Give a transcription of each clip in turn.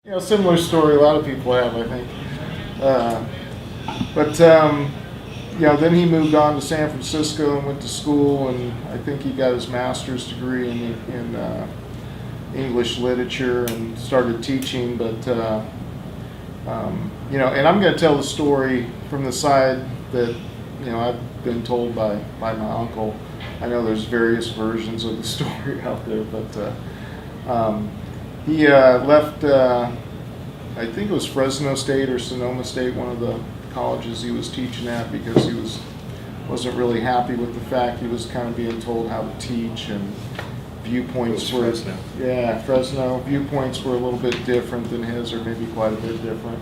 Similar story a lot of people have, I think. But then he moved on to San Francisco and went to school, and I think he got his master's degree in English literature and started teaching. But and I'm going to tell the story from the side that I've been told by my uncle. I know there's various versions of the story out there, but he left. I think it was Fresno State or Sonoma State, one of the colleges he was teaching at, because he wasn't really happy with the fact he was kind of being told how to teach, and viewpoints were Fresno. Yeah, Fresno viewpoints were a little bit different than his, or maybe quite a bit different.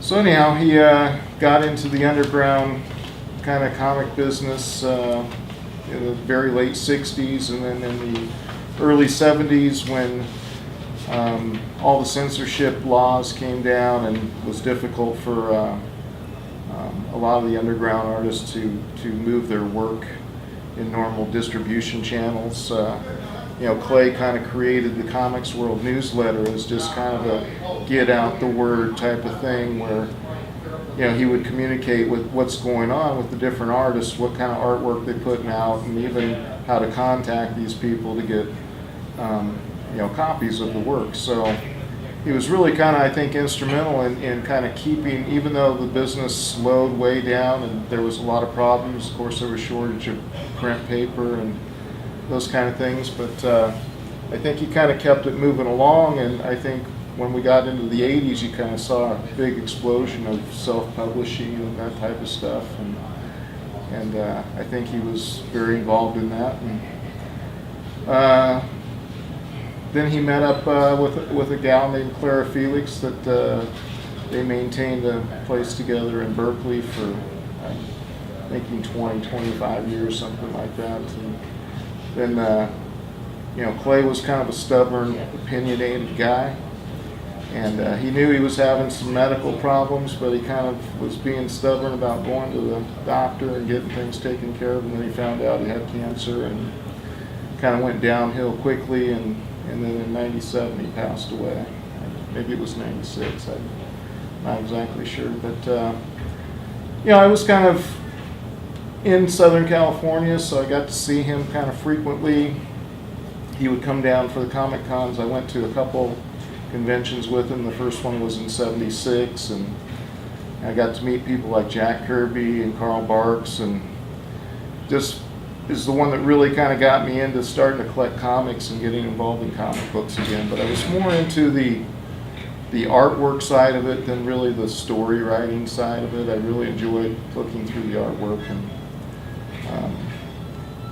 So anyhow, he got into the underground kind of comic business in the very late 60s, and then in the early 70s when all the censorship laws came down and it was difficult for a lot of the underground artists to move their work in normal distribution channels. Clay kind of created the Comics World newsletter as just kind of a get out the word type of thing, where he would communicate with what's going on with the different artists, what kind of artwork they're putting out, and even how to contact these people to get copies of the work. So he was really kind of, I think, instrumental in kind of keeping, even though the business slowed way down and there was a lot of problems. Of course, there was a shortage of print paper and those kind of things, but I think he kind of kept it moving along, and I think when we got into the 80s, you kind of saw a big explosion of self-publishing and that type of stuff, and I think he was very involved in that. And then he met up with a gal named Clara Felix that they maintained a place together in Berkeley for making 25 years, something like that. And then Clay was kind of a stubborn, opinionated guy, and he knew he was having some medical problems, but he kind of was being stubborn about going to the doctor and getting things taken care of. And then he found out he had cancer, and kind of went downhill quickly, and then in 97 he passed away. Maybe it was 96, I'm not exactly sure. But I was kind of in Southern California, so I got to see him kind of frequently. He would come down for the Comic Cons. I went to a couple conventions with him. The first one was in 76, and I got to meet people like Jack Kirby and Carl Barks, and just is the one that really kind of got me into starting to collect comics and getting involved in comic books again. But I was more into the artwork side of it than really the story writing side of it. I really enjoyed looking through the artwork.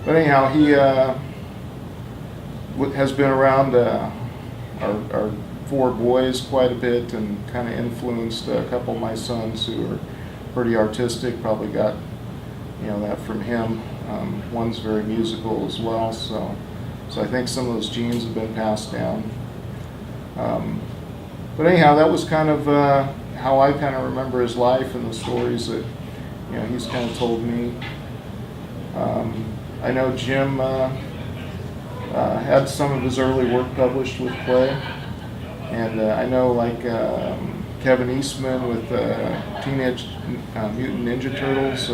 But anyhow, he has been around our four boys quite a bit, and kind of influenced a couple of my sons who are pretty artistic. Probably got that from him. One's very musical as well, so I think some of those genes have been passed down. But anyhow, that was kind of how I kind of remember his life and the stories that he's kind of told me. I know Jim had some of his early work published with Clay, and I know like Kevin Eastman with Teenage Mutant Ninja Turtles.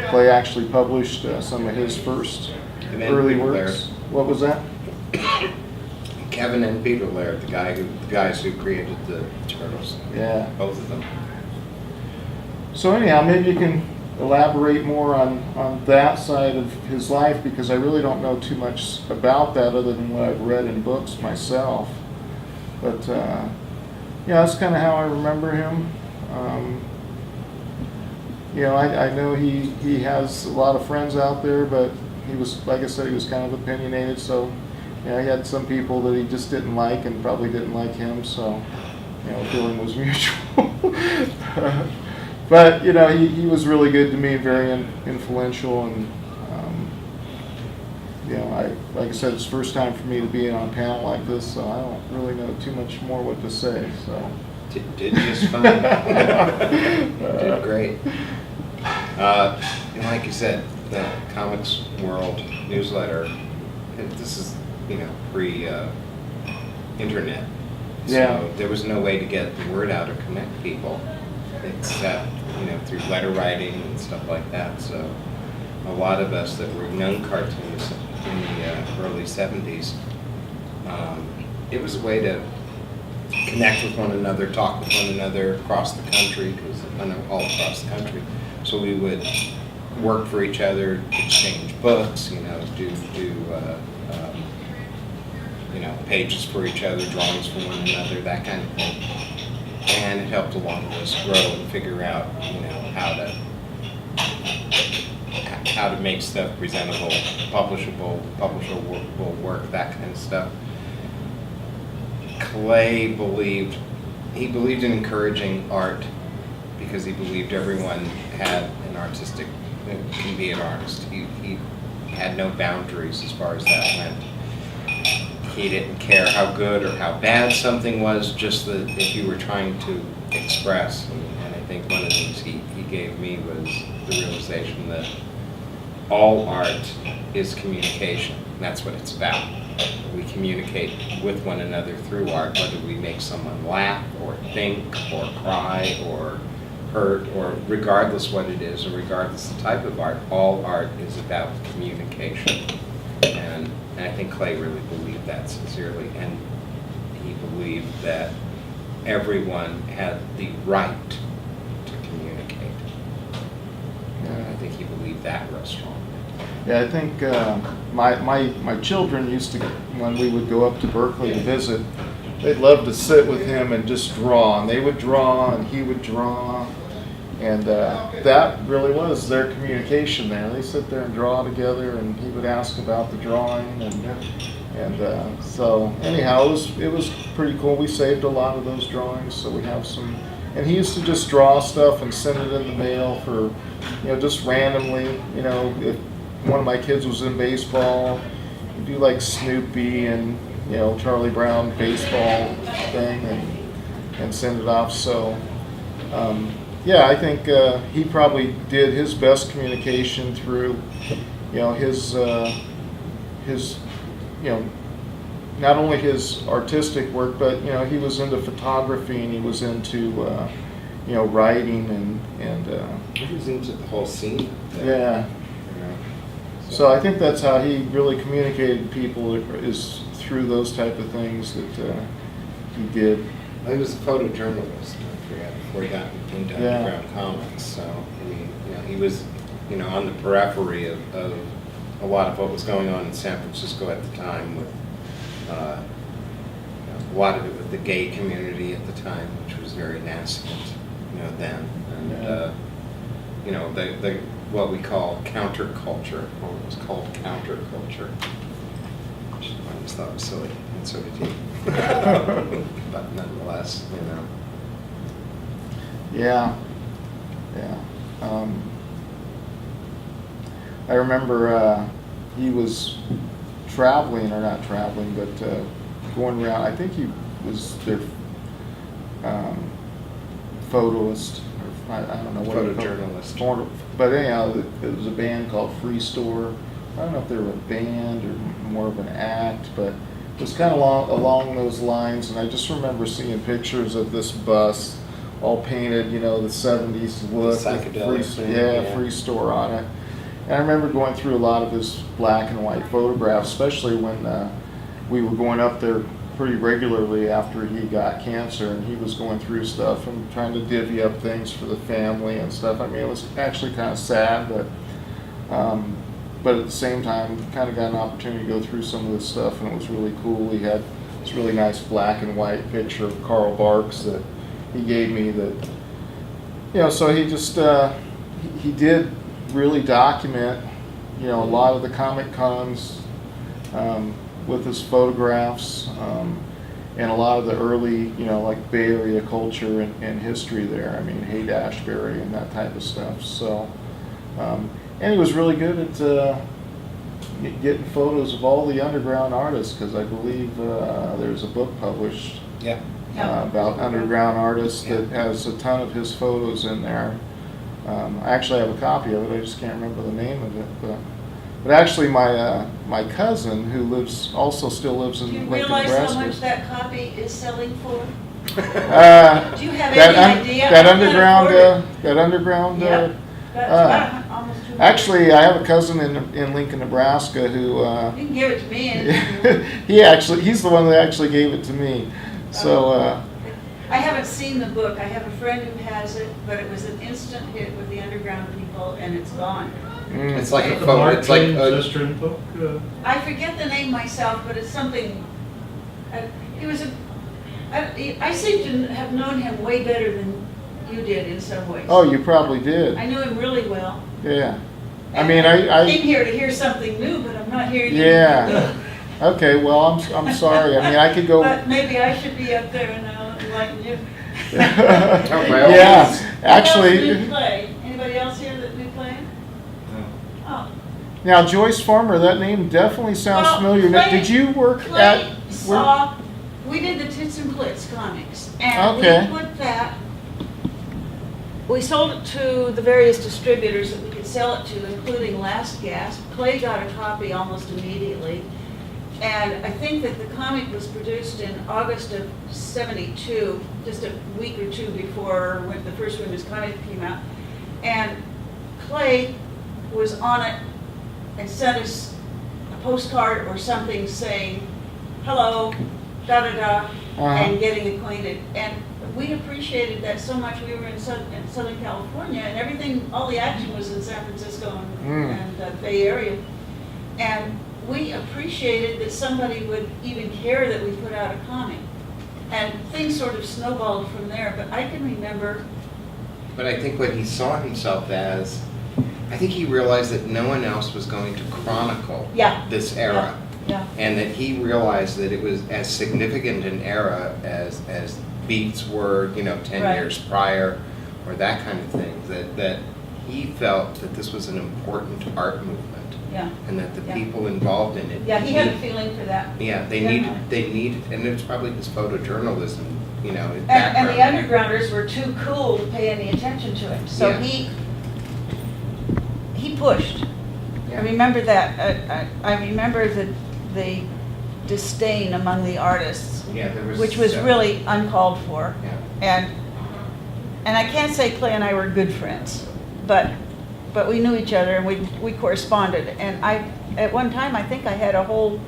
Clay actually published some of his first early works. What was that? Kevin and Peter Laird, the guys who created the Turtles. Yeah. Both of them. So anyhow, maybe you can elaborate more on that side of his life, because I really don't know too much about that other than what I've read in books myself. But that's kind of how I remember him. I know he has a lot of friends out there, but he was, like I said, he was kind of opinionated, so he had some people that he just didn't like and probably didn't like him, so feeling was mutual. But he was really good to me, very influential, and like I said, it's the first time for me to be on a panel like this, so I don't really know too much more what to say. So Did just fine. Did great. Like you said, the Comics World newsletter. This is pre internet. Yeah. So there was no way to get the word out or connect people except, through letter writing and stuff like that. So a lot of us that were young cartoonists in the early 70s, it was a way to connect with one another, talk with one another across the country, because all across the country. So we would work for each other, exchange books, pages for each other, drawings for one another, that kind of thing. And it helped a lot of us grow and figure out, how to make stuff presentable, publishable work, that kind of stuff. Clay believed in encouraging art because he believed everyone had an artistic, can be an artist. He had no boundaries as far as that went. He didn't care how good or how bad something was, just that if you were trying to express. And I think one of the things he gave me was the realization that all art is communication. That's what it's about. We communicate with one another through art, whether we make someone laugh or think or cry or hurt, or regardless what it is, or regardless the type of art, all art is about communication. And I think Clay really believed that sincerely, and he believed that everyone had the right to communicate. And I think he believed that real strongly. Yeah, I think my children used to, when we would go up to Berkeley to visit, they'd love to sit with him and just draw. And they would draw, and he would draw. And that really was their communication there. They sit there and draw together, and he would ask about the drawing. And so anyhow, it was pretty cool. We saved a lot of those drawings, so we have some. And he used to just draw stuff and send it in the mail for, just randomly. If one of my kids was in baseball, he'd do like Snoopy and Charlie Brown baseball thing and send it off. So yeah, I think he probably did his best communication through his not only his artistic work, but he was into photography, and he was into writing and He was into the whole scene. yeah. So I think that's how he really communicated to people, is through those type of things that he did. He was a photojournalist, I forget, before he got into underground comics. So he was on the periphery of a lot of what was going on in San Francisco at the time, with a lot of it with the gay community at the time, which was very nascent, then, and the what we call counterculture, or what was called counterculture, which I always thought was silly, and so did he. But nonetheless, Yeah. I remember he was traveling, or not traveling, but going around. I think he was their photoist, or I don't know what. Photojournalist. But anyhow, it was a band called Free Store. I don't know if they were a band or more of an act, but it was kind of along those lines. And I just remember seeing pictures of this bus, all painted, the 70s look, psychedelic, Free Store on it. And I remember going through a lot of his black and white photographs, especially when we were going up there pretty regularly after he got cancer, and he was going through stuff and trying to divvy up things for the family and stuff. I mean, it was actually kind of sad, but at the same time, kind of got an opportunity to go through some of this stuff, and it was really cool. He had this really nice black and white picture of Carl Barks that he gave me that, so he just, he did really document, a lot of the Comic Cons with his photographs, and a lot of the early, like Bay Area culture and history there. I mean, Haight-Ashbury and that type of stuff. So, and he was really good at getting photos of all the underground artists, because I believe there's a book published about underground artists that has a ton of his photos in there. I actually have a copy of it. I just can't remember the name of it, but But actually, my cousin, who still lives in Do you Lincoln, realize how Nebraska. much that copy is selling for? Do you have That any idea? that I can't underground, afford it. that underground. Yep. That's about almost 200. Actually, I have a cousin in Lincoln, Nebraska, who You can give it to me and. he's the one that actually gave it to me. So. I haven't seen the book. I have a friend who has it, but it was an instant hit with the underground people, and it's gone. It's like a The photo, Mark it's like Twain a, Sister book. I forget the name myself, but it's something. He was I seem to have known him way better than you did in some ways. Oh, you probably did. I knew him really well. Yeah. I And mean, I came here to hear something new, but I'm not hearing Yeah. anything Okay. Well, I'm sorry. I mean, I could new. go. But maybe I should be up there and enlighten you. well. Yeah. Who else knew Actually, Clay? Anybody else here that knew Clay? Oh. now Joyce Farmer. That name definitely sounds Well, familiar. Clay- Did you work Clay at? saw, we did the Tits and Clits comics, and Okay. we put that, we sold it to the various distributors that we could sell it to, including Last Gasp. Clay got a copy almost immediately, and I think that the comic was produced in August of '72, just a week or two before when the first Women's Comic came out, and Clay was on it and sent us a postcard or something saying, hello, da-da-da, and getting acquainted. And we appreciated that so much. We were in Southern California, and everything, all the action was in San Francisco and the Bay Area. And we appreciated that somebody would even care that we put out a comic. And things sort of snowballed from there, but I can remember. But I think what he saw himself as, I think he realized that no one else was going to chronicle Yeah. this era. Yeah. And that he realized that it was as significant an era as Beats were, 10 Right. years prior, or that kind of thing, that he felt that this was an important art movement, Yeah. and that the Yeah. people involved in it. Yeah, he had a feeling for that. Yeah, they needed, and it's probably his photojournalism, his And background. the undergrounders were too cool to pay any attention to him, so Yeah. he pushed. Yeah. I remember that. I remember the disdain among the artists, Yeah, there was. which was really uncalled for. Yeah. And I can't say Clay and I were good friends, but we knew each other and we corresponded. And at one time, I think I had a whole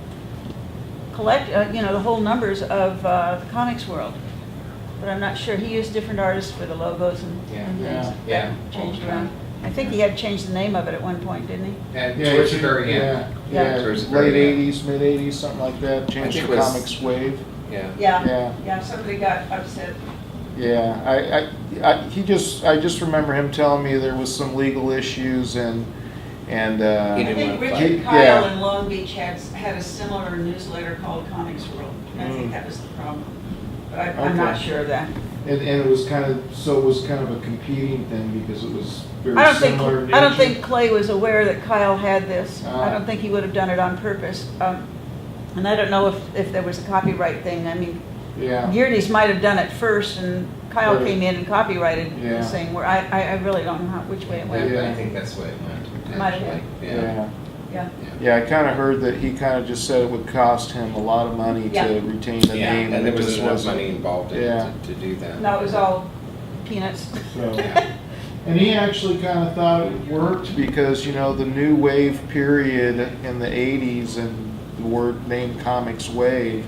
the whole numbers of the comics world. But I'm not sure. He used different artists for the logos and things. Yeah. Changed around. I think he had changed the name of it at one point, didn't he? And Yeah, towards the very end. yeah, Towards the very late end. '80s, mid '80s, something like that. Changed think to it was- Comics Wave. Yeah. Yeah. Somebody got upset. Yeah, I just remember him telling me there was some legal issues and He I didn't think want to Richard fight. Kyle Yeah. in Long Beach had a similar newsletter called Comics World. And I think that was the problem. But I'm not Okay. sure of that. and it was kind of a competing thing because it was very I don't think similar. in I don't nature. think Clay was aware that Kyle had this. I Ah. don't think he would have done it on purpose. And I don't know if there was a copyright thing. I mean, Yeah. Geerdes might have done it first, and Kyle Right. came in and copyrighted Yeah. the same. Where I really don't know which way it went. Yeah. I think that's what it went. Might have actually. Yeah. Yeah. Yeah, I kind of heard that he kind of just said it would cost him a lot of money Yeah. to retain the Yeah, name. and there it was just enough wasn't. money involved in Yeah. it to do that. No, it was all peanuts. So, Yeah. and he actually kind of thought it worked because, the new wave period in the '80s and the word name Comics Wave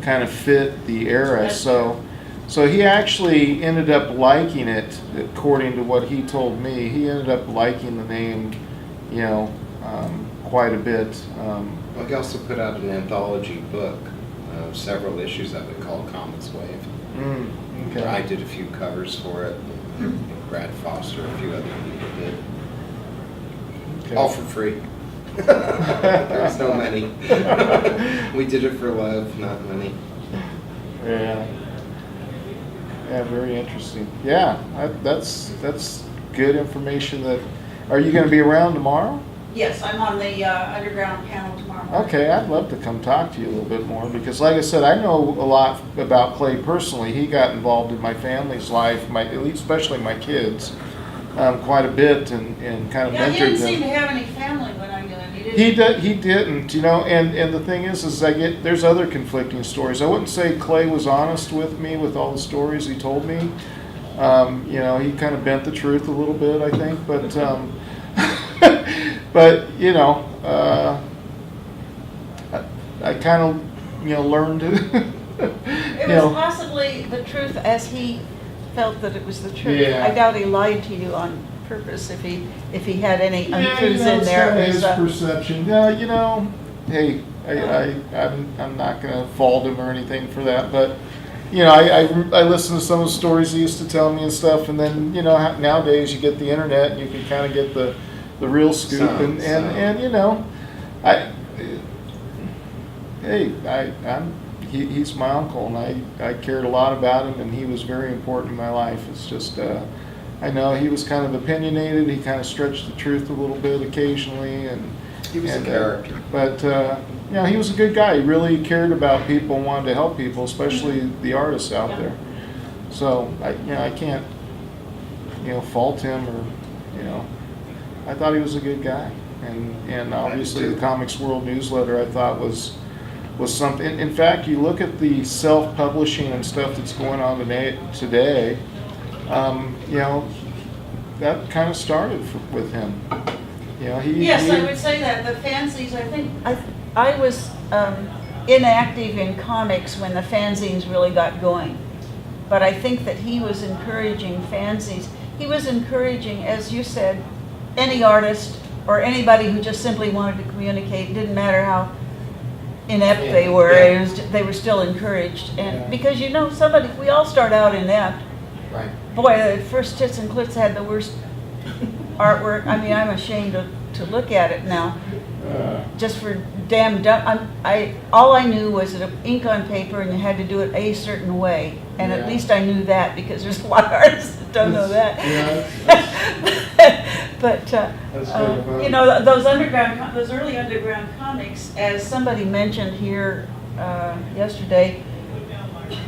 kind of fit the era. That's So he actually ended up liking it, according to what he told me. He ended up liking the name, quite a bit. Well, he also put out an anthology book, several issues of it called Comics Wave. Okay. I did a few covers for it. Brad Foster, a few other people did. Okay. All for free. There's no money. We did it for love, not money. Yeah. Yeah, very interesting. Yeah, that's good information. Are you going to be around tomorrow? Yes, I'm on the underground panel tomorrow morning. Okay, I'd love to come talk to you a little bit more because, like I said, I know a lot about Clay personally. He got involved in my family's life, especially my kids, quite a bit, and kind of Yeah, he mentored didn't seem to them. have any family when I knew him. He He didn't, and the thing is there's other conflicting stories. I wouldn't say Clay was honest with me with all the stories he told me. He kind of bent the truth a little bit, I think, but, but, I kind of, learned to, It was possibly the truth as he felt that it was the truth. Yeah. I doubt he lied to you on purpose if he had any untruths in it's there. kind of It his was, perception. Yeah, hey, I'm not gonna fault him or anything for that, but I listen to some of the stories he used to tell me and stuff, and then nowadays you get the internet and you can kind of get the real scoop, he's my uncle, and I cared a lot about him, and he was very important in my life. It's just I know he was kind of opinionated. He kind of stretched the truth a little bit occasionally, and He was a character. But he was a good guy. He really cared about people and wanted to help people, especially the artists out Yeah. there. So I can't fault him, or I thought he was a good guy, and obviously the Comics World newsletter I thought was something. In fact, you look at the self-publishing and stuff that's going on today. That kind of started with him. yes, I would say that the fanzines. I think I was inactive in comics when the fanzines really got going, but I think that he was encouraging fanzines. He was encouraging, as you said, any artist or anybody who just simply wanted to communicate. It didn't matter how inept they were. Yeah. They were still encouraged, and Yeah. because we all start out inept. Right. Boy, the first Tits and Clits had the worst artwork. I mean, I'm ashamed to look at it now. Just for damn dumb. All I knew was that ink on paper, and you had to do it a certain way. And Yeah. at least I knew that, because there's a lot of artists that don't know that. Yeah, But that's kind of fun. those early underground comics, as somebody mentioned here yesterday,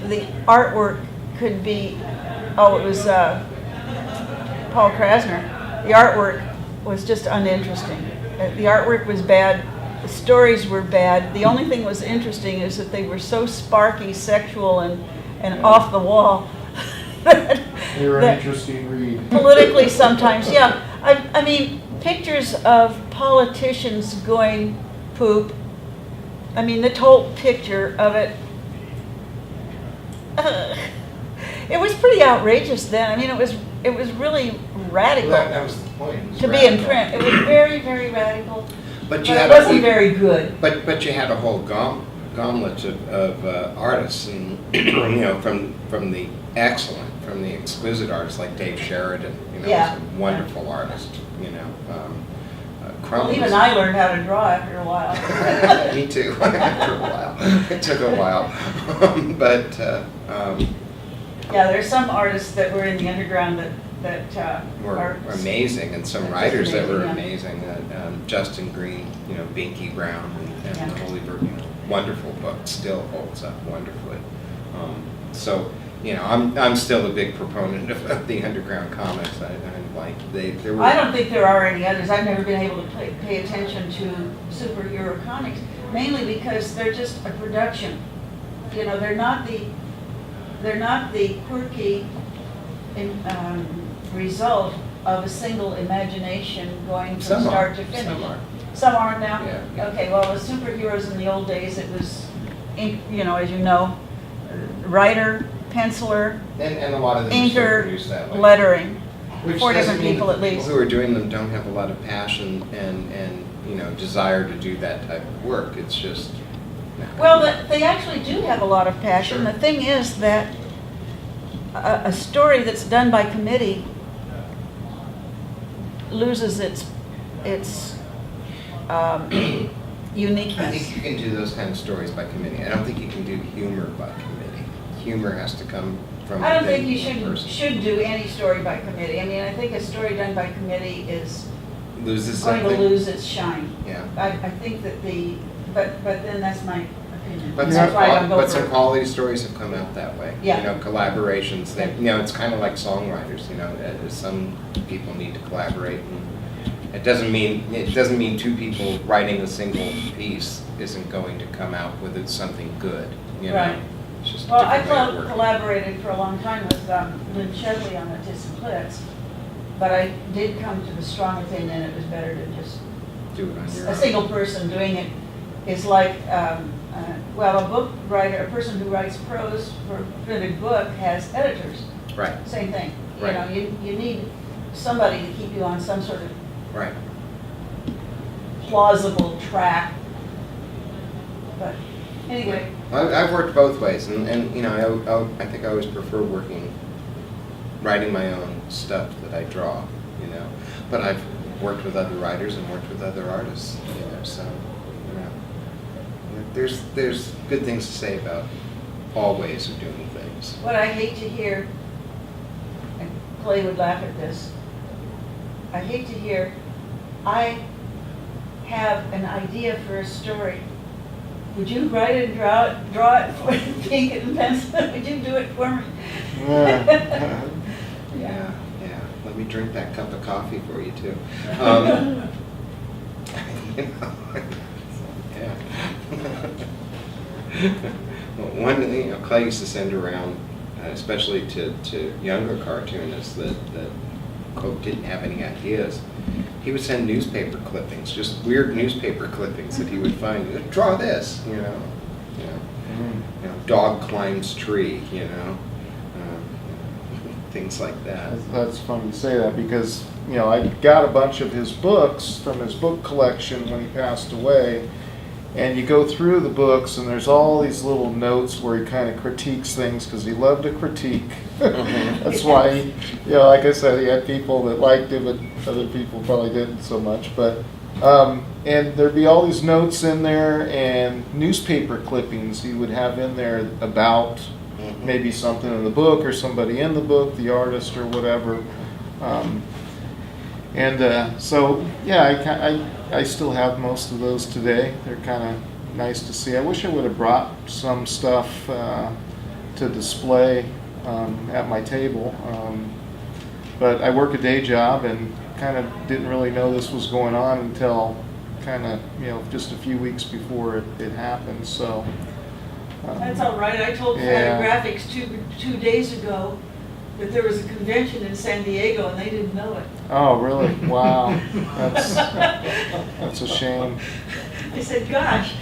the artwork could be. Oh, it was Paul Krasner. The artwork was just uninteresting. The artwork was bad. The stories were bad. The only thing that was interesting is that they were so sparky, sexual, and off the wall. They were an that interesting read. politically, sometimes, yeah. I mean, pictures of politicians going poop. I mean, the whole picture of it. It was pretty outrageous then. I mean, it was really radical That was the point. It was to be in radical. print. It was very, very radical, But but you it had wasn't very good. But you had a whole gauntlet of artists, and from the excellent, from the exquisite artists like Dave Sheridan, Yeah. was a wonderful artist. Well, Crumb even I learned how to draw after a while. Me too. After a while, it took a while, but Yeah, there's some artists that were in the underground that were are amazing, and some Just writers that were amazing, amazing. Justin Green, Binky Brown, and Yeah. the Holy Virgin, wonderful book, still holds up wonderfully. So I'm still a big proponent of the underground comics. I there were. I don't think there are any others. I've never been able to pay attention to superhero comics, mainly because they're just a production. They're not the quirky result of a single imagination going from Some start are, to finish. some are. Some aren't now? Yeah. Okay, well, the superheroes in the old days, it was, as you know, writer, penciler, And a lot of them are still inker, produced that way. lettering. Which 4 doesn't different mean people that at the least. People who are doing them don't have a lot of passion and desire to do that type of work. It's just. Well, they actually do have a lot of passion. Sure. The thing is that a story that's done by committee loses its uniqueness. I think you can do those kind of stories by committee. I don't think you can do humor by committee. Humor has to come from. I don't think within you the person. should do any story by committee. I mean, I think a story done by committee is Loses going something. to lose its shine. Yeah. I think that but then that's my opinion. But That's why I don't go some for it. quality stories have come out that way. Yeah. Collaborations. It's kind of like songwriters. Some people need to collaborate, It doesn't mean two people writing a single piece isn't going to come out with it something good, you know? Right. It's just a Well, I different way of working. collaborated for a long time with Lynn Shedley on the Tiss and Clits, but I did come to the strong opinion it was better to just, Do it on your a own. single person doing it is like, well, a book writer, a person who writes prose for a printed book has editors, Right, same thing. You Right. know, you need somebody to keep you on some sort of right. plausible track. But anyway, I've worked both ways, and you know, I think I always prefer writing my own stuff that I draw, you know. But I've worked with other writers and worked with other artists, you know. So, you know, there's good things to say about all ways of doing things. what I hate to hear, and Clay would laugh at this, I hate to hear, I have an idea for a story. Would you write it and draw it for ink and pencil? Would you do it for me? Yeah. Yeah. Let me drink that cup of coffee for you too. You know, yeah. Well, you know, Clay used to send around, especially to younger cartoonists that quote didn't have any ideas. He would send newspaper clippings, just weird newspaper clippings that he would find. Draw this, you know. Dog climbs tree, you know. Things like that. That's funny you say that because, you know, I got a bunch of his books from his book collection when he passed away. And you go through the books and there's all these little notes where he kind of critiques things because he loved to critique. That's why, you know, like I said, he had people that liked him but other people probably didn't so much. But and there'd be all these notes in there and newspaper clippings he would have in there about maybe something in the book or somebody in the book, the artist or whatever. So, yeah, I still have most of those today. They're kind of nice to see. I wish I would have brought some stuff to display at my table. But I work a day job and kind of didn't really know this was going on until kind of, you know, just a few weeks before it happened. So. That's all right. I told Yeah. Fantagraphics 2 days ago that there was a convention in San Diego and they didn't know it. Oh, really? Wow. That's a shame. They said, gosh.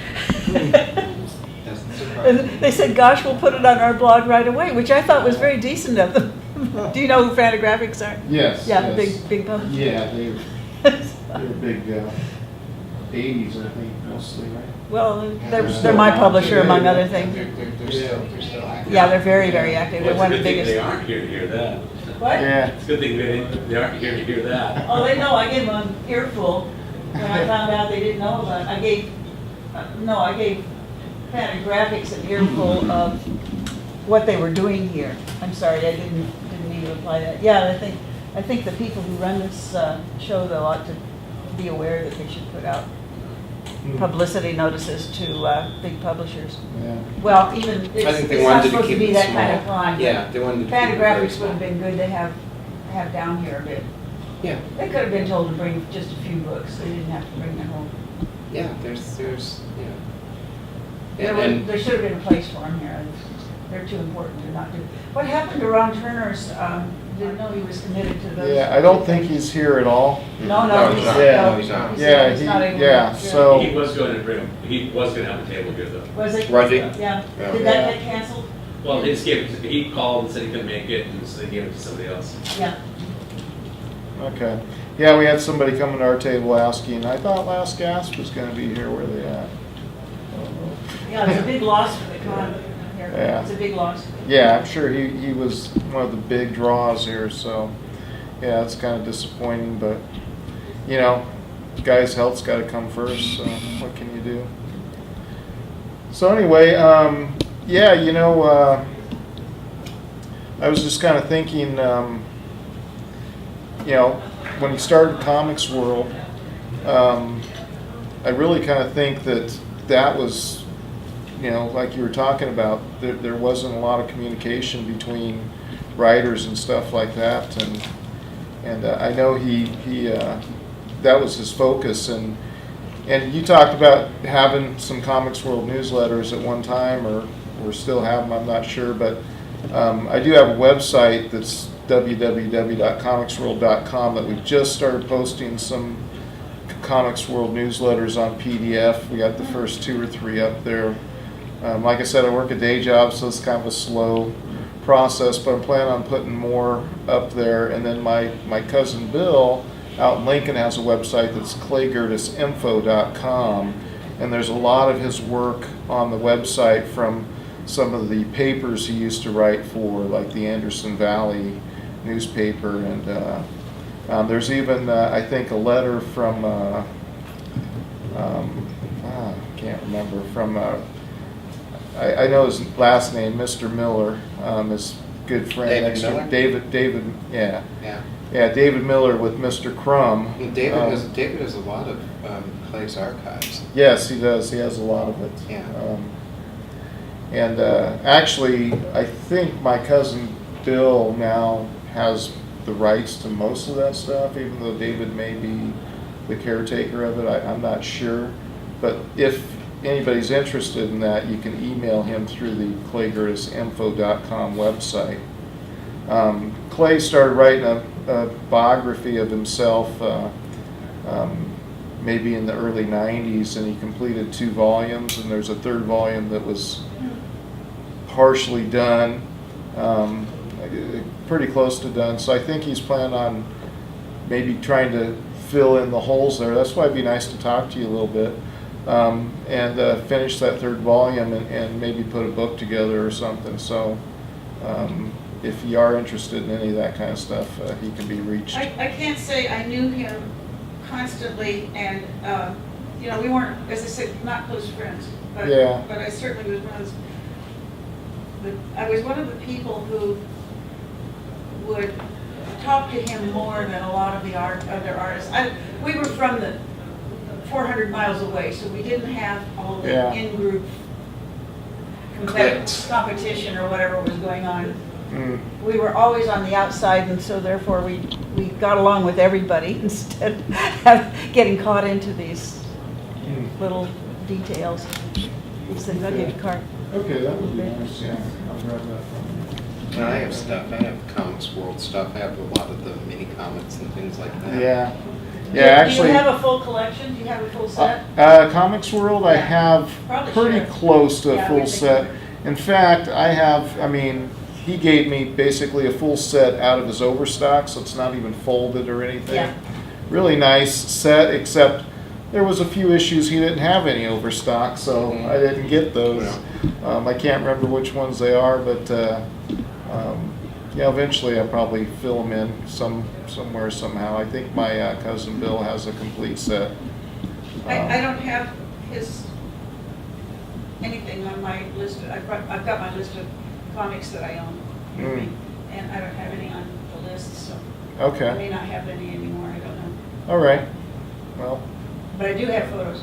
Doesn't surprise And me. they said, gosh, we'll put it on our blog right away, which I thought was very decent of them. Do you know who Fantagraphics are? Yes. Yeah, yes. big publisher. Yeah, they're big 80s, I think, mostly, right? Well, they're still my around publisher, today. among other things. They're still active. Yeah, they're very, very active. They're Well, one it's of a the good thing they biggest. aren't here to hear that. What? Yeah. It's a good thing they aren't here to hear that. Oh, they know. I gave them an earful when I found out they didn't know about it. I gave Fantagraphics an earful of what they were doing here. I'm sorry, I didn't mean to apply that. Yeah, I think the people who run this show, though, ought to be aware that they should put out publicity notices to big publishers. Yeah. Well, even, I think it's they not wanted to supposed to keep be it that small. kind of con. Yeah, they wanted to keep it very Fantagraphics would small. have been good to have down here a bit. Yeah, They could have been told to bring just a few books. They didn't have to bring their whole. yeah. There's yeah. There should have been a place for them here. They're too important to not do. What happened to Ron Turner's, didn't know he was committed to those. Yeah, I don't think he's here at all. No, he's not. Yeah. No, he's not. Yeah, he's not able to- yeah, so- He was going to bring him, he was going to have a table here though. Was it? Was he? Yeah. Yeah. Did that get canceled? Well, he just gave it to, he called and said he couldn't make it, and so they gave it to somebody else. Yeah. Okay. Yeah, we had somebody coming to our table asking, I thought Last Gasp was gonna be here, where they at? Yeah, it's a big loss for the con here. Yeah. It's a big loss. Yeah, I'm sure he was one of the big draws here, so, yeah, it's kind of disappointing, but, you know, guy's health's gotta come first, so what can you do? So anyway, yeah, you know, I was just kind of thinking, you know, when he started Comics World, I really kind of think that was, you know, like you were talking about, there wasn't a lot of communication between writers and stuff like that, and I know he that was his focus. And you talked about having some Comics World newsletters at one time, or still have them, I'm not sure, but I do have a website that's www.comicsworld.com that we've just started posting some Comics World newsletters on PDF. We got the first 2 or 3 up there. Like I said, I work a day job, so it's kind of a slow process, but I'm planning on putting more up there. And then my cousin Bill out in Lincoln has a website that's claygeerdesinfo.com, and there's a lot of his work on the website from some of the papers he used to write for, like the Anderson Valley newspaper, and there's even I think a letter from can't remember, from I know his last name, Mr. Miller, his good friend. David Miller? David, yeah. Yeah. Yeah, David Miller with Mr. Crumb. David has a lot of Clay's archives. Yes, he does. He has a lot of it. Yeah. And actually, I think my cousin Bill now has the rights to most of that stuff, even though David may be the caretaker of it. I'm not sure. But if anybody's interested in that, you can email him through the claygeerdesinfo.com website. Clay started writing a biography of himself maybe in the early 90s, and he completed 2 volumes, and there's a 3rd volume that was partially done, pretty close to done. So I think he's planning on maybe trying to fill in the holes there. That's why it'd be nice to talk to you a little bit, and finish that 3rd volume and maybe put a book together or something. So if you are interested in any of that kind of stuff, he can be reached. I can't say I knew him constantly, and we weren't, as I said, not close friends, but Yeah. but I certainly was one of the people who would talk to him more than a lot of the other artists. We were from the 400 miles away, so we didn't have all the Yeah. in-group Cliques. competition or whatever was going on. Mm. We were always on the outside, and so therefore we got along with everybody instead of getting caught into these little details. I'll give you a card. Okay, that would be nice, yeah. I'll grab that from you. And I have stuff. I have Comics World stuff. I have a lot of the mini comics and things like that. Yeah. Do Yeah, actually. you have a full collection? Do you have a full set? Comics World, I Yeah. have Probably pretty should. close to a Yeah, full we set. think In fact, he gave me basically a full set out of his overstock, so it's not even folded or anything. Yeah. Really nice set, except there was a few issues he didn't have any overstock, so I didn't get those. I can't remember which ones they are, but eventually I'll probably fill them in somewhere somehow. I think my cousin Bill has a complete set. I don't have anything on my list. I've got my list of comics that I own, and I don't have any on the list, so I Okay, may not have any anymore. I don't know. all right. Well, But I do have photos.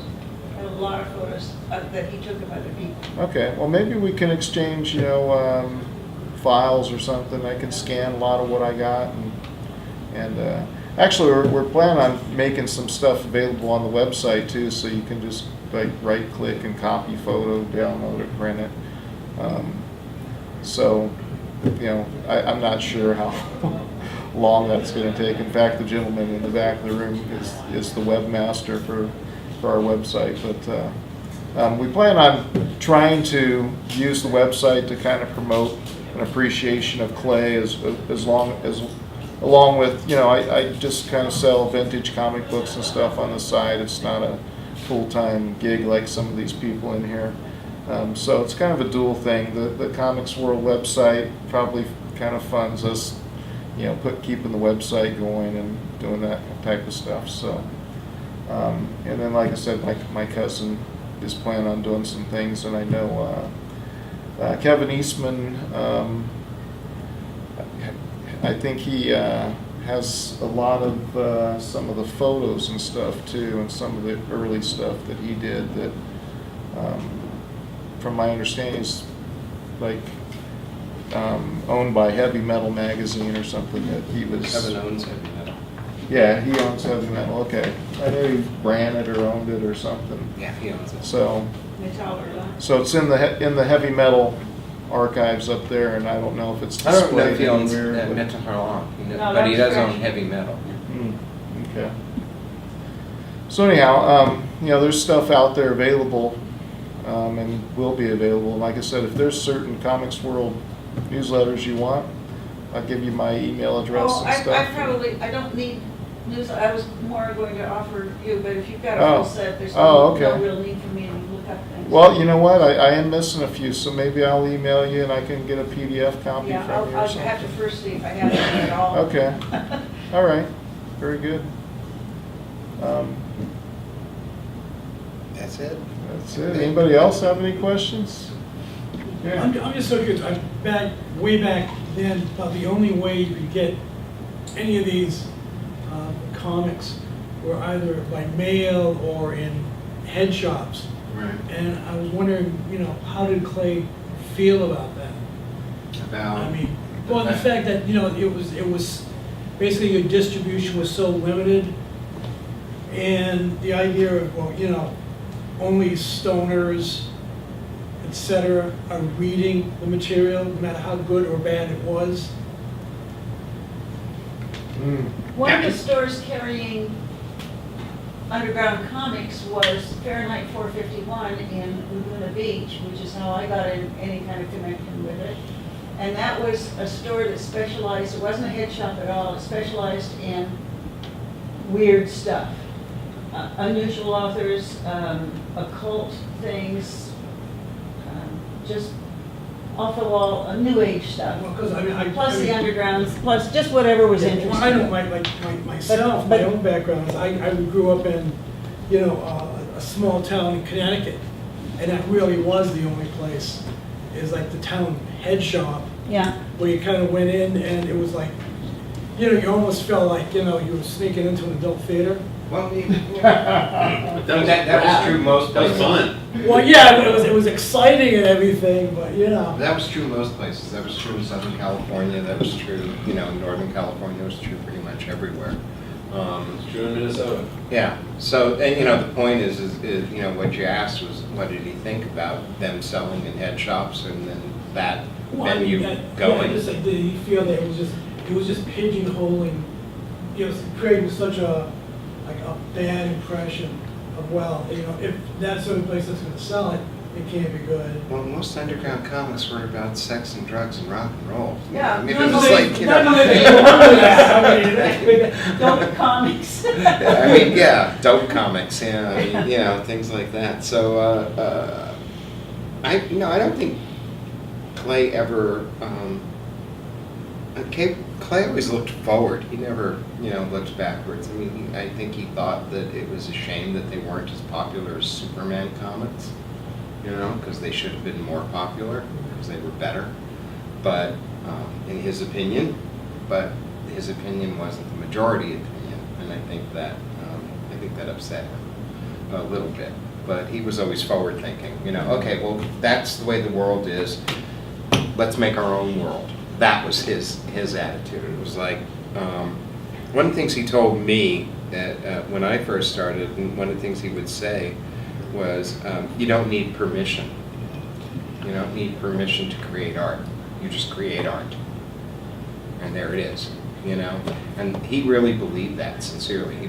I have a lot of photos that he took of other people. okay. Well, maybe we can exchange, files or something. I can scan a lot of what I got, and actually, we're planning on making some stuff available on the website too, so you can just like right-click and copy photo, download it, print it. So, I'm not sure how long that's going to take. In fact, the gentleman in the back of the room is the webmaster for our website. But we plan on trying to use the website to kind of promote an appreciation of Clay along with, I just kind of sell vintage comic books and stuff on the side. It's not a full-time gig like some of these people in here. So it's kind of a dual thing. The Comics World website probably kind of funds us, keeping the website going and doing that type of stuff. So, and then like I said, my cousin is planning on doing some things, and I know Kevin Eastman. I think he has a lot of some of the photos and stuff too, and some of the early stuff that he did that. From my understanding, is like owned by Heavy Metal magazine or something that he was. Kevin owns Heavy Metal. Yeah, he owns Heavy Metal, okay. I knew he ran it or owned it or something. Yeah, he owns it. So, Metallerla. so it's in the Heavy Metal archives up there, and I don't know if it's I don't know if displayed he owns anywhere. but- Metal Harlan, No, but he that's does own correct. heavy metal. Okay. So anyhow, there's stuff out there available, and will be available. Like I said, if there's certain Comics World newsletters you want, I'll give you my email address Oh, and stuff. I don't need news, I was more going to offer you, but if you've got a Oh. full set, there's Oh, no okay. real need for me to look up things. Well, you know what? I am missing a few, so maybe I'll email you and I can get a PDF copy Yeah, from you or I'll something. have to first see if I have any at all. Okay. All right. Very good. That's it? That's it. Anybody else have any questions? I'm just so curious, way back then, about the only way you could get any of these comics were either by mail or in head shops. Right. And I was wondering, how did Clay feel about that? About. I mean, well, the fact that, it was, basically your distribution was so limited, and the idea of, well, only stoners, et cetera, are reading the material, no matter how good or bad it was. Mm. One of the stores carrying underground comics was Fahrenheit 451 in Laguna Beach, which is how I got in any kind of connection with it. And that was a store that specialized, it wasn't a head shop at all, it specialized in weird stuff. Unusual authors, occult things, just off the wall, new age stuff. Well, because Plus the undergrounds, plus just whatever was Well, interesting. I know myself, my But- own background is I grew up in, a small town in Connecticut, and that really was the only place, is like the town head shop, Yeah, where you kind of went in and it was like, you almost felt like, you were sneaking into an adult theater. Well, But that was true most That was places. fun. Well, yeah, it was exciting and everything, but That was true most places. That was true in Southern California. That was true, in Northern California. It was true pretty much everywhere. It's true in Minnesota. Yeah. So, and the point is, what you asked was, what did he think about them selling in head shops and then that well, I venue mean, that- going? yeah, just like, did he feel that it was just pigeonholing, creating such a bad impression of, well, if that's the only place that's going to sell it, it can't be good. Well, most underground comics were about sex and drugs and rock and roll. Yeah. I mean, No, it was no, like, don't comics. I mean, yeah, dope comics, things like that. So, I don't think Clay ever. Clay always looked forward. He never, looked backwards. I mean, I think he thought that it was a shame that they weren't as popular as Superman comics, because they should have been more popular because they were better. But in his opinion, wasn't the majority opinion, and I think that upset him a little bit. But he was always forward thinking. Okay, well, that's the way the world is. Let's make our own world. That was his attitude. It was like, one of the things he told me that when I first started, and one of the things he would say was, you don't need permission. You don't need permission to create art. You just create art. And there it is, And he really believed that sincerely. He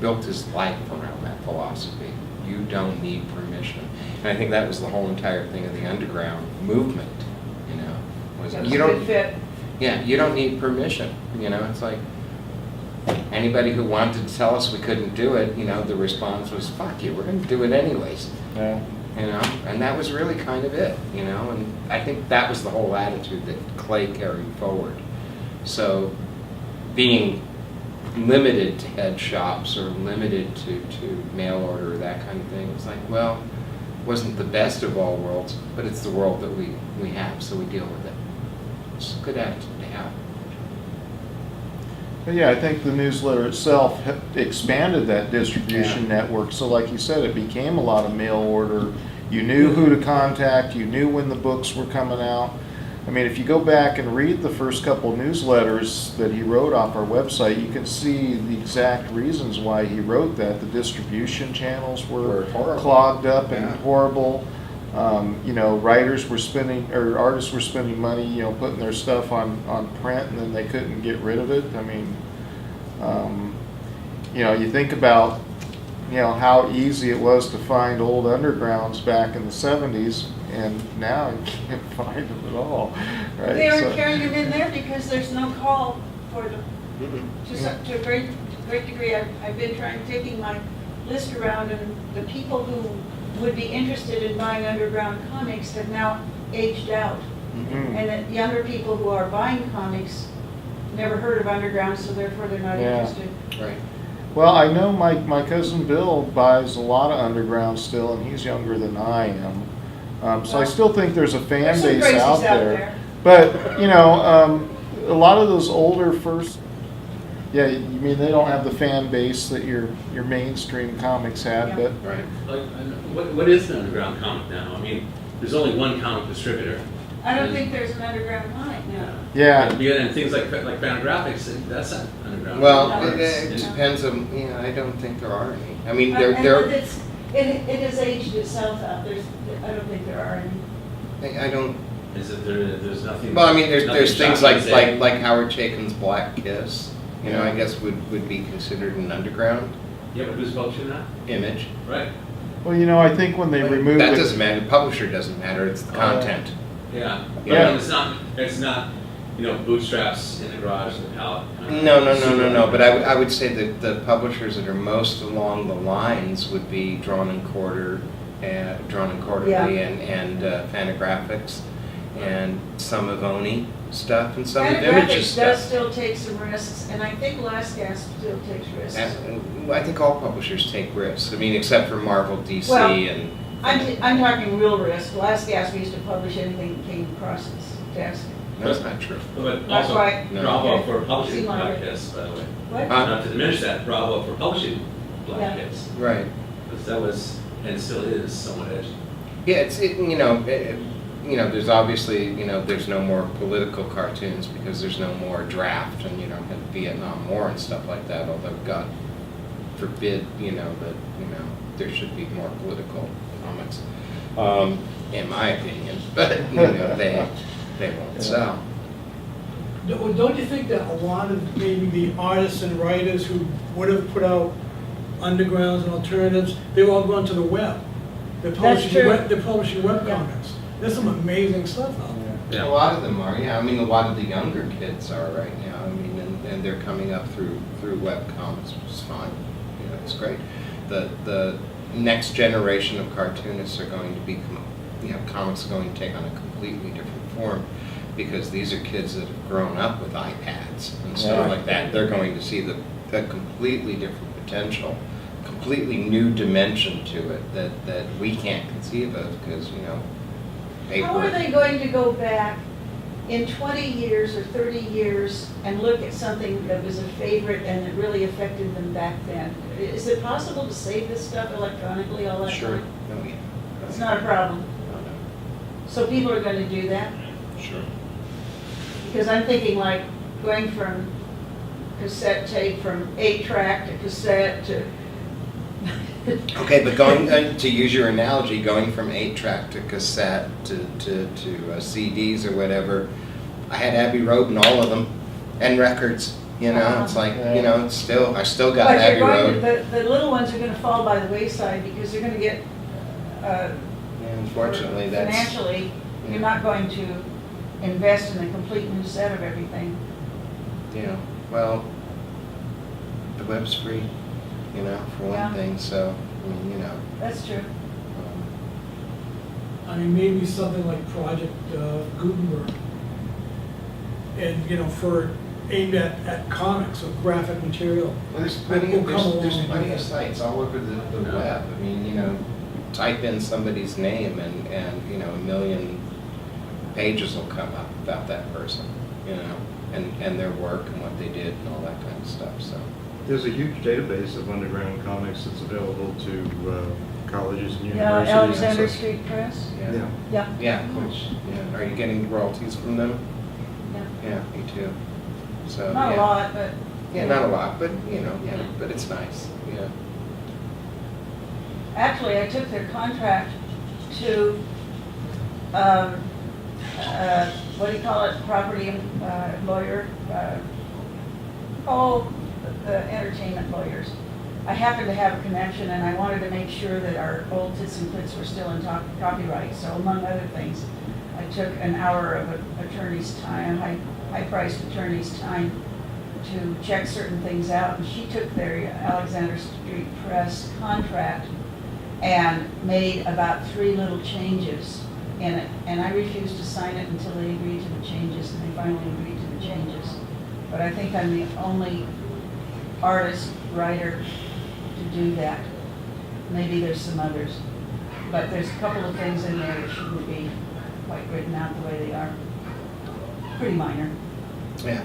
built his life around that philosophy. You don't need permission. And I think that was the whole entire thing of the underground movement, was That was you a don't, good fit. yeah, you don't need permission. It's like anybody who wanted to tell us we couldn't do it, the response was, fuck you, we're going to do it anyways. Yeah. And that was really kind of it, and I think that was the whole attitude that Clay carried forward. So being limited to head shops or limited to mail order, that kind of thing, it's like, well, wasn't the best of all worlds, but it's the world that we have, so we deal with it. It's a good attitude to have. But yeah, I think the newsletter itself expanded that distribution network. So like you said, it became a lot of mail order. You knew who to contact. You knew when the books were coming out. I mean, if you go back and read the first couple newsletters that he wrote off our website, you can see the exact reasons why he wrote that. The distribution channels were Were horrible. clogged up and Yeah. horrible. You know, writers were spending, or artists were spending money, you know, putting their stuff on print, and then they couldn't get rid of it. I mean, you know, you think about, you know, how easy it was to find old undergrounds back in the 70s, and now you can't find them at all, right? They aren't So- carrying them in there because there's no call for them. To a great degree, I've been taking my list around, and the people who would be interested in buying underground comics have now aged out. Mhm. And that younger people who are buying comics never heard of underground, so therefore they're not Yeah. interested. Right. Well, I know my cousin Bill buys a lot of underground still, and he's younger than I am. So I Well, still think there's a fan There's some base crazies out there. But, you know, a lot of those older first, yeah, you mean they don't have the fan base that your mainstream comics had, Yeah. but, Right. Like, what is the underground comic now? I mean, there's only one comic distributor. I don't think there's an underground comic now. yeah. And things like Fantagraphics, that's not underground. Well, No, it it's- depends on, you know, I don't think there are any. I mean, And there, it has aged itself out. I don't think there are any. I don't, Is it there's nothing? well, I mean, there's nothing things like, shocking to say. like Howard Chaykin's Black Kiss, you know, I Yeah. guess would be considered an underground Yeah, but who's publishing that? image. Right. Well, you know, I think when they removed That the- doesn't matter, the publisher doesn't matter, it's the Oh. content. Yeah. But Yeah. I mean, it's not, you know, bootstraps in the garage and the pallet. No, but I would say that the publishers that are most along the lines would be Drawn and Quarterly Yeah. and Fantagraphics and some of Oni stuff and some of Images Fantagraphics does stuff. still take some risks, and I think Last Gasp still takes risks. And I think all publishers take risks, I mean, except for Marvel, DC Well, and. I'm talking real risk. Last Gasp used to publish anything that came across its desk. That's not true. But That's also, why- bravo for See, publishing Margaret. Black Kiss, by the way. What? Huh? Not to diminish that, bravo for publishing Yeah. Black Kiss. Right. Because that was, and still is, somewhat edgy. Yeah, you know, there's obviously, you know, there's no more political cartoons because there's no more draft and you don't have Vietnam War and stuff like that, although God forbid, you know, that, you know, there should be more political comics, in my opinion, but, you know, they won't sell. Don't you think that a lot of maybe the artists and writers who would have put out undergrounds and alternatives, they've all gone to the web? They're publishing true. they're publishing web Yeah. comics. There's some amazing stuff out there. A lot of them are, yeah, I mean, a lot of the younger kids are right now, I mean, and they're coming up through web comics, which is fine, you know, it's great. The next generation of cartoonists are going to be, you know, comics are going to take on a completely different form, because these are kids that have grown up with iPads and stuff Yeah. like that. They're going to see the completely different potential, completely new dimension to it that we can't conceive of, because, you know, paper. How are they going to go back in 20 years or 30 years and look at something that was a favorite and that really affected them back then? Is it possible to save this stuff electronically all that Sure. time? No, yeah. It's not a problem. No, no. So people are going to do that? Sure. Because I'm thinking like going from cassette tape, from 8-track to cassette to... Okay, but going, to use your analogy, going from 8-track to cassette to CDs or whatever, I had Abbey Road and all of them, and records, you know, it's like, you know, it's still, I still got But Abbey you're going Road. to, the little ones are going to fall by the wayside because they're going to get... And unfortunately, that's, Financially, you're not going to invest in a complete new set of everything. you know, well, the web's free, you know, for Yeah. one thing, so, I mean, you know. That's true. I mean, maybe something like Project Gutenberg. And, you know, for aimed at comics or graphic material. Well, there's plenty We'll come along there's and do plenty of that. sites all over the Yeah. web. I mean, you know, type in somebody's name and, you know, a million pages will come up about that person, you know, and their work and what they did and all that kind of stuff, so. There's a huge database of underground comics that's available to colleges and Yeah, universities. Alexander so- Street Press. Yeah. Yeah. Yeah. Yeah, which, yeah, are you getting royalties from them? Yeah. Yeah, me too. So, Not a yeah. lot, but. Yeah, not a lot, but, yeah, but it's nice, yeah. Actually, I took their contract to, what do you call it, property lawyer, the entertainment lawyers. I happened to have a connection, and I wanted to make sure that our old tits and clits were still in copyright. So among other things, I took an hour of an attorney's time, high-priced attorney's time, to check certain things out. And she took their Alexander Street Press contract and made about 3 little changes in it. And I refused to sign it until they agreed to the changes, and they finally agreed to the changes. But I think I'm the only artist, writer to do that. Maybe there's some others. But there's a couple of things in there that shouldn't be quite written out the way they are. Pretty minor. Yeah.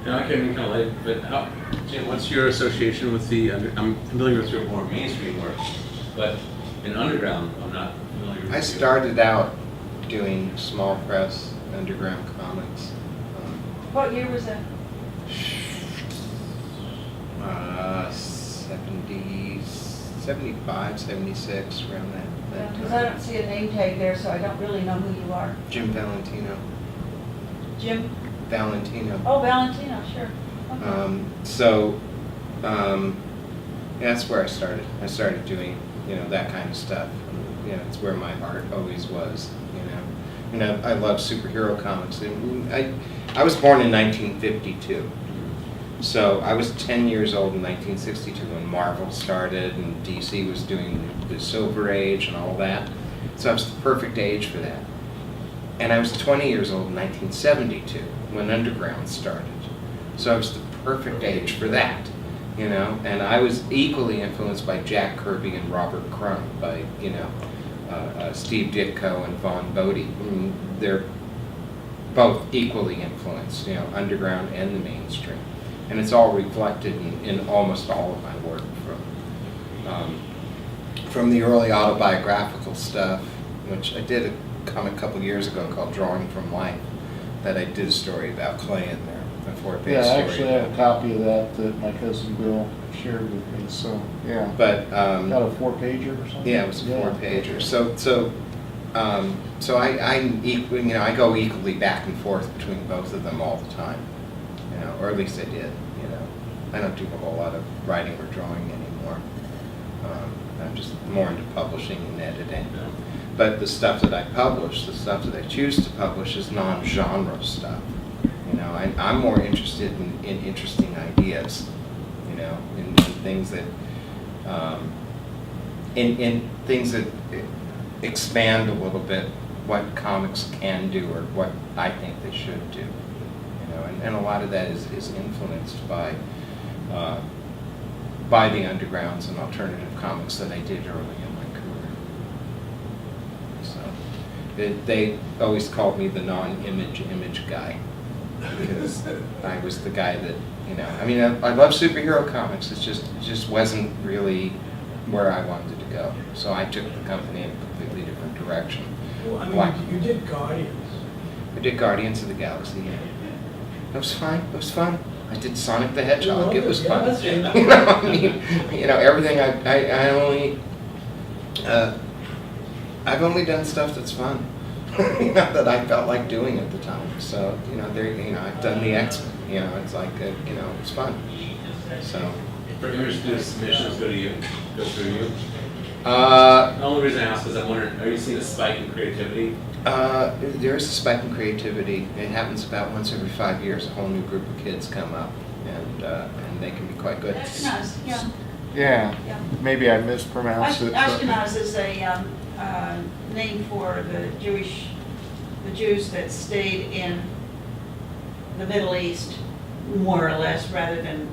Now, I can kind of like, but how, Jim, what's your association with I'm familiar with your more mainstream work, but in underground, I'm not familiar with I you. started out doing small press underground comics. What year was that? 70, 75, 76, around that Because I don't see a name tag there, so I don't really know who you are. Jim Valentino. Jim? Valentino. Oh, Valentino, sure. Okay. That's where I started. I started doing, that kind of stuff. It's where my heart always was, I love superhero comics. And I was born in 1952. So I was 10 years old in 1962 when Marvel started and DC was doing the Silver Age and all that. So I was the perfect age for that. And I was 20 years old in 1972 when Underground started. So I was the perfect age for that, And I was equally influenced by Jack Kirby and Robert Crumb, by, Steve Ditko and Vaughn Bodie. They're both equally influenced, Underground and the mainstream. And it's all reflected in almost all of my work, from the early autobiographical stuff, which I did a comic a couple years ago called Drawing from Life, that I did a story about Clay in there, a 4-page Yeah, I story. actually have a copy of that my cousin Bill shared with me, so, yeah. But, Got a 4-pager or something? yeah, it was a 4-pager. So I go equally back and forth between both of them all the time, or at least I did, I don't do a whole lot of writing or drawing anymore. I'm just more into publishing and editing. But the stuff that I publish, the stuff that I choose to publish is non-genre stuff. I'm more interested in interesting ideas, in things that, in things that expand a little bit what comics can do or what I think they should do. And a lot of that is influenced by the undergrounds and alternative comics that I did early in my career. So they always called me the non-image guy, because I was the guy that, I love superhero comics. It just wasn't really where I wanted to go. So I took the company in a completely different direction. Well, I Why? mean, you did Guardians. I did Guardians of the Galaxy. Yeah. It was fine. It was fun. I did Sonic the Hedgehog. It was fun. Everything. I've only done stuff that's fun. That I felt like doing at the time. So I've done the X-Men. It's like it's fun. So. For image submissions, go through you. The Uh, only reason I ask is I'm wondering, are you seeing a spike in creativity? There is a spike in creativity. It happens about once every 5 years. A whole new group of kids come up, and they can be quite good. Ashkenaz, yeah. Yeah, Yeah. maybe I mispronounced it. but- Ashkenaz is a name for the Jews that stayed in the Middle East, more or less, rather than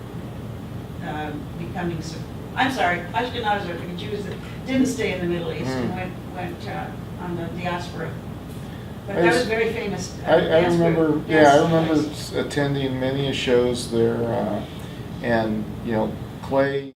becoming. I'm sorry, Ashkenaz are the Jews that didn't stay in the Middle East and went on the diaspora. But that was very famous. I dance group. remember, Yes, I remember nice. attending many shows there, and, Clay